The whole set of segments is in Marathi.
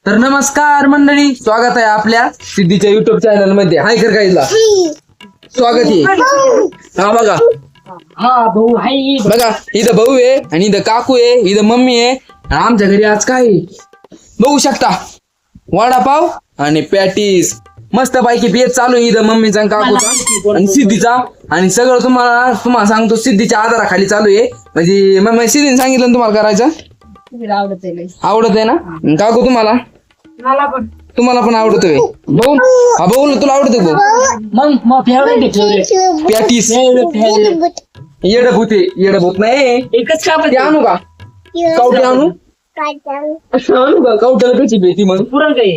तर नमस्कार मंडळी, स्वागत आहे आपल्या सिद्धीच्या युट्यूब चॅनल मध्ये. हाय कर काहीला स्वागत आहे. हा बघा, हा भाऊ हाय बघा इथं भाऊ आहे आणि इथं काकू आहे, इथं मम्मी आहे. आणि आमच्या घरी आज काय आहे? बघू शकता, वडापाव आणि पॅटीस मस्त पैकी बेत चालू आहे इथं मम्मीचा आणि काकूचा आणि सिद्धीचा. आणि सगळं तुम्हाला सांगतो सिद्धीच्या आधाराखाली चालू आहे. म्हणजे मम्मी सिद्धीने सांगितलं ना तुम्हाला करायचं. आवडत आहे ना काकू? तुम्हाला पण आवडतोय भाऊ? हा भाऊ तुला आवडतोय भाऊ? मग फेवरेट पॅटीस येडभूत नाही एकच का ते आणू का? कावटी आणू का? कावट्याला कशी भेटी मग पुरण काही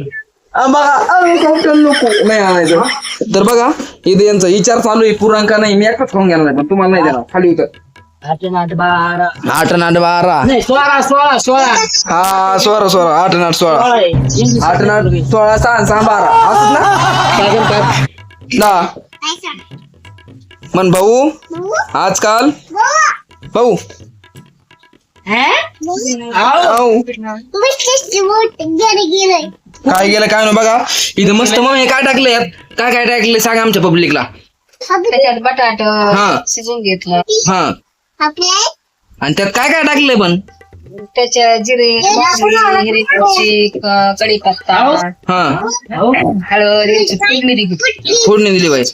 नाही आणायचं. तर बघा इथे यांचा विचार चालू आहे, पुरांका नाही मी एकटाच खाऊन गेला नाही, पण तुम्हाला नाही देणार. खाली उतर. 8 8 12 8 8 12 नाही 16 हा 16 8 8 16 8 8 16 6 6 12 असं ना. मन भाऊ आजकाल भाऊ काय गेलं काय ना. बघा इथं मस्त मग काय टाकलंय, काय काय टाकलंय सांगा आमच्या पब्लिकला. त्याच्यात बटाट हा शिजून घेतलं, हा आणि त्यात काय काय टाकलंय पण त्याच्या जिरे हिरवी मिरची कढीपत्ता हा हळद याची फोडणी दिली. फोडणी दिली पाहिजे.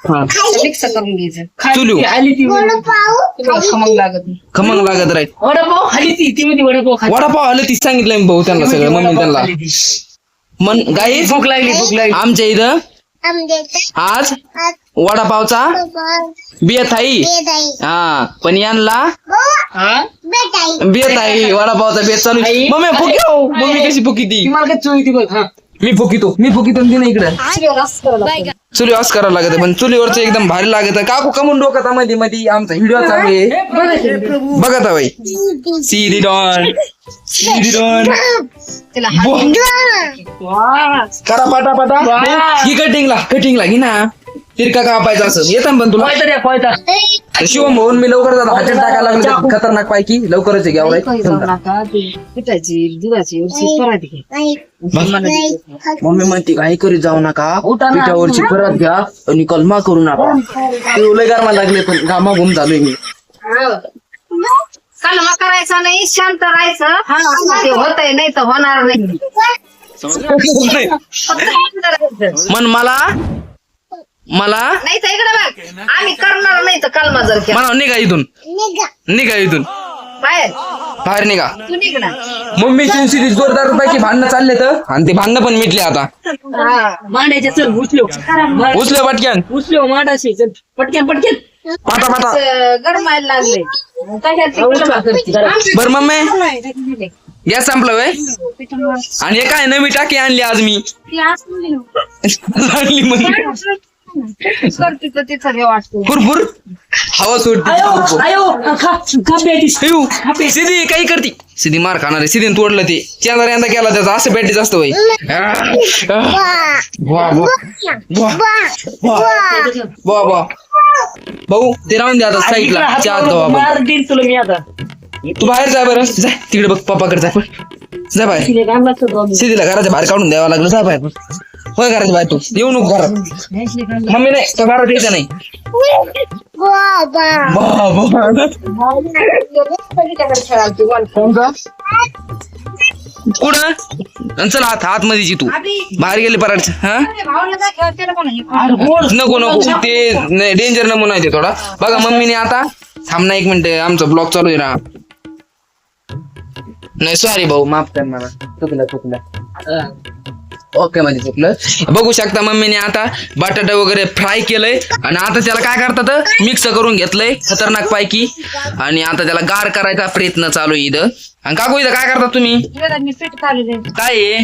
हा मिक्स करून घ्यायचं. चुलू तुम्हाला खमंग लागत नाही. खमंग लागत राहील. वडापाव खाली ती मध्ये वडापाव आलं तीच सांगितलं मी भाऊ त्यांना सगळं मम्मी त्यांना. मन गाई भूक लागली आमच्या इथं आज वडापावचा बेत आहे. हा पण यांना बेत आहे, वडापावचा बेत चालू आहे. मम्मी कशी फुकी ती? मला काय चोळी ती बघ. हा मी फुकितो तिने इकडे चुली ऑस करावं लागत, पण चुलीवरच एकदम भारी लागत. काकू कमून डोकत मध्ये मध्ये आमचा व्हिडिओ चालू आहे बघत भाई. सीडी डॉन तिला करा पाटा ही कटिंगला घे ना. तिरका कापायचा असं येतं पण तुला शिवम भाऊन मी लवकर जातो. हातात टाकायला लागलो खतरनाक पैकी लवकरच घ्यावं. पिठाची दुधाची मम्मी म्हणते काही करीत जाऊ नका, पिठावरची परत घ्या आणि कलमा करू नका. ते लय गारमा लागले पण गामा घुम झालोय मी. कलमा करायचा नाही, शांत राहायचं. ते होतंय नाही तर होणार नाही. मन मला नाही तर इकडे बघ, आम्ही करणार नाही तर कलमा जर केला. म्हणा निघा इथून बाहेर निघा. तू निघणार मम्मी सिटी जोरदार पैकी भांडणं चालले तर, आणि ते भांडणं पण मिटले आता. मांडायच्या चल उचले पटक्यान उचलो मांडाशी चल पटक्यान पाटा गरमायला लागले. बर मम्मी गॅस संपला वय. आणि हे काय नवी टाकी आणली आज मी आणली मग भरपूर हवा सोडते. सिधी काही करते, सिधी मार खाणार आहे. सिधीने तोडलं ते चेंदा यंदा केला त्याचा असं बॅटीच असतं बाई. भाऊ ते राहून द्या आता साईडला. तुला मी आता तू बाहेर जाय बरं, जाय तिकडे बघ पप्पाकडे जाय. जा बाहेर, सिद्धीला घराच्या बाहेर काढून द्यावं लागलं. जा बाहेर होय, घराच्या बाहेर तू येऊ नको घरात. मम्मी नाही तो घरात यायचं नाही. कुठं चल आतमध्ये तू बाहेर गेले पराड. हा नको ते डेंजर नमुना आहे ते थोडा. बघा मम्मीने आता थांब ना 1 मिनिट, आमचा ब्लॉग चालू आहे ना. नाही सॉरी भाऊ, माफ कर मला, चुकलं. ओके म्हणजे चुकलं. बघू शकता मम्मीने आता बटाटा वगैरे फ्राय केलंय आणि आता त्याला काय करतात मिक्स करून घेतलंय खतरनाक पैकी. आणि आता त्याला गार करायचा प्रयत्न चालू आहे इथं. आणि काकू इथं काय करता तुम्ही? काय आहे?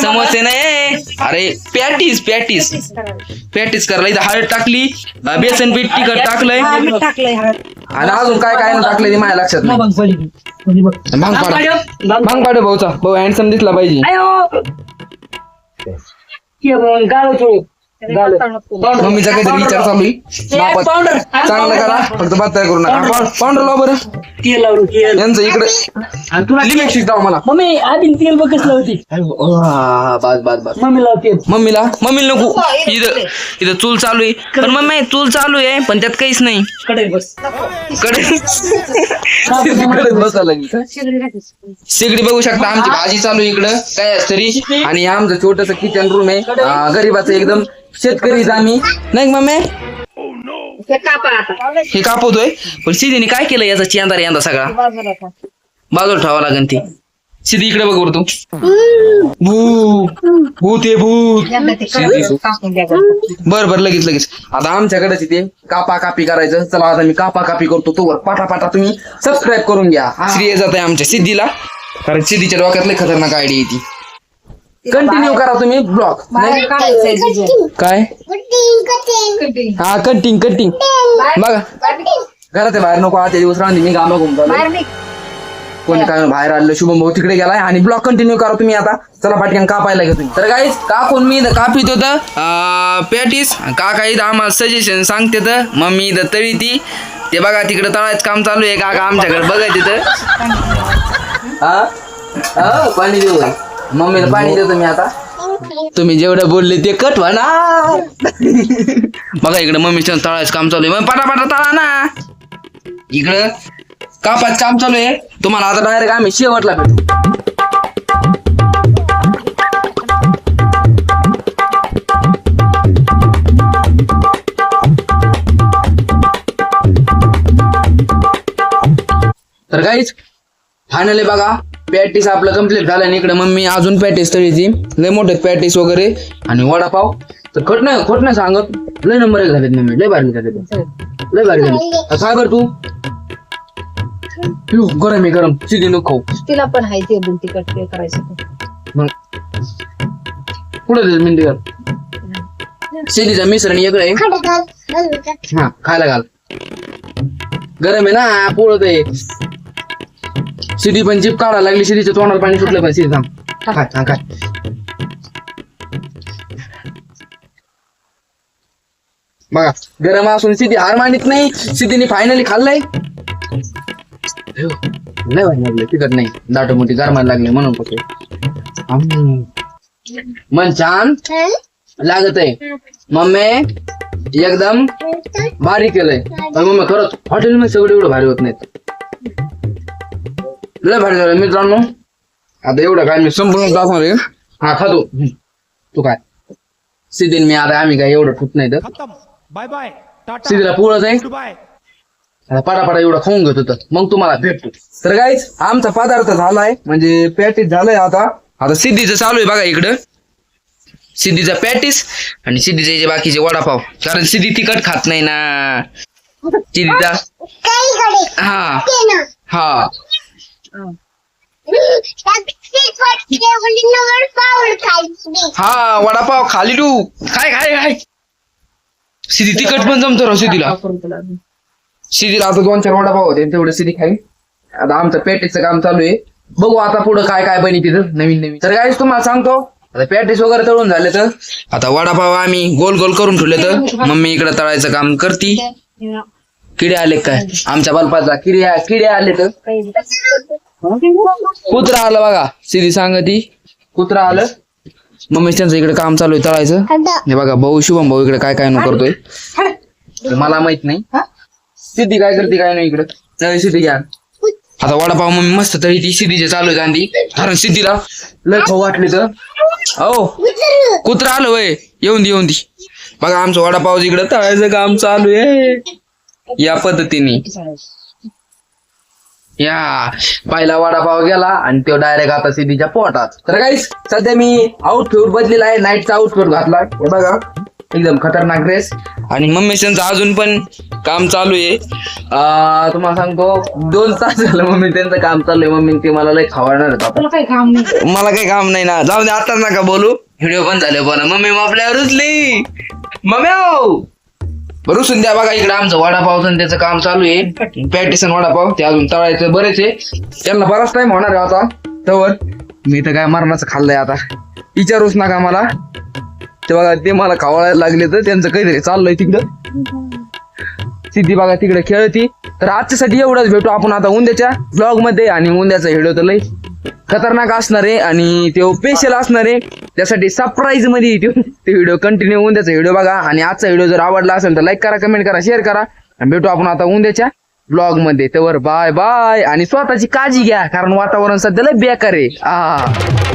समोसे नाही, अरे पॅटीस करायला. इथं हळद टाकली, बेसन पीठ तिखट टाकलंय आणि अजून काय काय टाकलंय ते माझ्या लक्षात नाही. भांग पाडे भाऊचा भाऊ हँडसम दिसला पाहिजे. मम्मीचा काहीतरी विचार चालू आहे बापा, पावडर चांगलं करा फक्त बात करू नका. पावडर लाव बरं तेल लावून तेल यांचं इकडे आणि तुला लिमिट शिकता मला. मम्मी आधी तेल बघ कसलं होती बस मम्मी लाव तेल मम्मीला नको इथं चूल चालू आहे. पण मम्मी चूल चालू आहे पण त्यात काहीच नाही. कडे बस तिकडेच बसायला लागली. शेगडी बघू शकता आमची भाजी चालू आहे इकडं काय तरी. आणि आमचं छोटस किचन रूम आहे गरीबाचं एकदम शेतकरीच आम्ही नाही मम्मी. हे कापा आता हे कापवतोय पण सिद्धीने काय केलं याचा चेंदार यंदा सगळा बाजूला ठेवावं लागेल. ती सिद्धी इकडे बघ बरं तू. भूत आहे भूत. कापून द्या बर लगेच आता आमच्याकडेच ते कापा कापी करायचं. चला आता मी कापा कापी करतो तोवर पाटा तुम्ही सबस्क्राईब करून घ्या. श्री जात आहे आमच्या सिद्धीला कारण सिद्धीच्या डोक्यातले खतरनाक आयडिया येते. कंटिन्यू करा तुम्ही ब्लॉग. काय हा कटिंग बघा घरात बाहेर नको. आजच्या दिवस राहते मी गामा घुमतो. कोणी काय बाहेर आलं शुभम भाऊ तिकडे गेलाय. आणि ब्लॉग कंटिन्यू करा तुम्ही आता. चला पाटक्यान कापायला घेतो तर गाईज कापून मी इथं कापित होतं पॅटीस. काका इथं आम्हाला सजेशन सांगते तर मम्मी इथं तळी ती ते बघा तिकडे तळायचं काम चालू आहे. काका आमच्याकडे बघा तिथं हा पाणी देऊ मम्मीला पाणी देतो मी आता. तुम्ही जेवढं बोलले ते कट ना. बघा इकडे मम्मीचं तळायचं काम चालू आहे. मग पाटा तळा ना. इकडं कापाच काम चालू आहे. तुम्हाला आता डायरेक्ट आम्ही शेवटला भेटू. तर काहीच फायनली बघा पॅटीस आपलं कम्प्लीट झालं. आणि इकडे मम्मी अजून पॅटीस तळीची लय मोठे पॅटीस वगैरे आणि वडापाव. तर खोट नाही सांगत लय नंबर एक झालेत मम्मी. लय भारी झाले काय कर तू गरम आहे गरम चिली नको तिला पण हाय ते बुलती कट करायचं. मग पुढे मिनिट कर. शेतीचा मिश्रण वेगळं आहे. हा खायला घाल गरम आहे ना पोळत आहे. शिदी पण जीप काढायला लागली. शिदीच्या तोंडाला पाणी सुटलं पण शिदी थांब काय बघा गरम असून सिद्धी हार मानित नाही. सिद्धीने फायनली खाल्लंय. नाही लागले तिकट नाही दाट मोठी गरमायला लागले म्हणून कुठे मन छान लागत आहे. मम्मी एकदम भारी केलंय. पण मम्मी खरंच हॉटेलमध्ये सगळं एवढं भारी होत नाहीत. लय भारी झालं मित्रांनो. आता एवढं काय मी संपूर्ण दाखवणार आहे. हा खातो तू काय सिद्धीन मी आता आम्ही काय एवढं ठुत नाही तर बाय बाय सिद्धीला पोळत आहे. आता पाटा एवढं खाऊन घेत होतं मग तुम्हाला भेटतो. तर गाईज आमचा पदार्थ झालाय म्हणजे पॅटीस झालंय. आता सिद्धीचं चालू आहे बघा इकडं. सिद्धीचा पॅटीस आणि सिद्धीचे जे बाकीचे वडापाव कारण सिद्धी तिखट खात नाही ना. सिद्धीचा हा हा वडापाव खाली तू काय सिद्धी तिखट पण जमतो राव सिद्धीला. सिद्धीला आता 2-4 वडापाव होते तेवढे सिद्धी खाईल. आता आमचं पॅटीसचं काम चालू आहे. बघू आता पुढं काय बनी तिथं नवीन. तर काय तुम्हाला सांगतो आता पॅटीस वगैरे तळून झाले तर आता वडापाव आम्ही गोल करून ठेवले तर मम्मी इकडे तळायचं काम करती. किडे आले काय आमच्या बल्पाचा किडे आले तर कुत्रा आलं बघा. सिद्धी सांगती कुत्रा आलं. मम्मी त्यांचं इकडे काम चालू आहे तळायचं. हे बघा भाऊ शुभम भाऊ इकडे काय न करतोय मला माहित नाही. सिद्धी काय करते काय नाही इकडे. सिद्धी घ्या आता वडापाव मम्मी मस्त तरी ती सिद्धीचे चालू आहे गांधी कारण सिद्धीला लय खाऊ वाटले तर हो कुत्रा आलं वय येऊन दी बघा आमचं वडापाव इकडे तळायचं काम चालू आहे या पद्धतीने. या पहिला वडापाव गेला आणि तो डायरेक्ट आता सिद्धीच्या पोटात. तर गाईस सध्या मी आउटफिट बदलेला आहे. नाईटचा आउटफिट घातला हे बघा एकदम खतरनाक ड्रेस. आणि मम्मी त्यांचं अजून पण काम चालू आहे. तुम्हाला सांगतो 2 तास झालं मम्मी त्यांचं काम चालू आहे. मम्मी ते मला लय खावणार मला काही काम नाही ना. जाऊ दे आताच नका बोलू. व्हिडिओ पण झाले बोला. मम्मी आपल्यावर रुचली मम्मी रुसून द्या. बघा इकडे आमचं वडापावचं त्याचं काम चालू आहे. पॅटीस वडापाव ते अजून तळायचं बरेच आहे. त्यांना बराच टाइम होणार आहे आता. तवर मी तर काय मरणाचं खाल्लंय आता विचारूच नका मला. ते बघा ते मला खावायला लागले तर त्यांचं काहीतरी चाललंय तिकडं. सिद्धी बघा तिकडे खेळती. तर आजच्यासाठी एवढंच. भेटू आपण आता उद्याच्या ब्लॉग मध्ये. आणि उद्याचा व्हिडिओ तर लय खतरनाक असणार आहे आणि तो स्पेशल असणार आहे. त्यासाठी सरप्राईज मध्ये ते व्हिडिओ कंटिन्यू उद्याचा व्हिडिओ बघा. आणि आजचा व्हिडिओ जर आवडला असेल तर लाईक करा, कमेंट करा, शेअर करा. आणि भेटू आपण आता उद्याच्या ब्लॉग मध्ये. तर बाय बाय. आणि स्वतःची काळजी घ्या कारण वातावरण सध्या लय बेकार आहे.